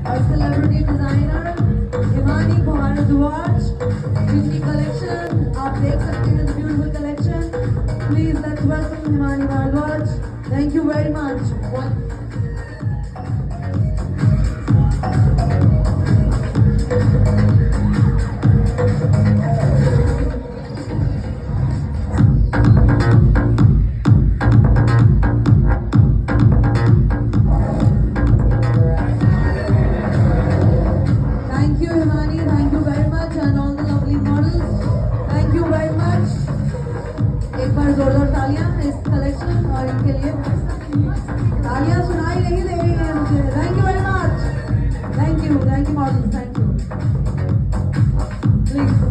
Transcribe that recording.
our celebrity designer Himani Bharadwaj, जिनकी collection आप देख सकते हैं, the beautiful collection. Please let's welcome Himani Bharadwaj. Thank you very much. Thank you, Himani. Thank you very much, and all the lovely models. Thank you very much. एक बार जोरदार तालियां इस collection और इनके लिए तालियां सुनाई नहीं दे रही हैं मुझे. Thank you very much. Thank you models. Thank you. Please.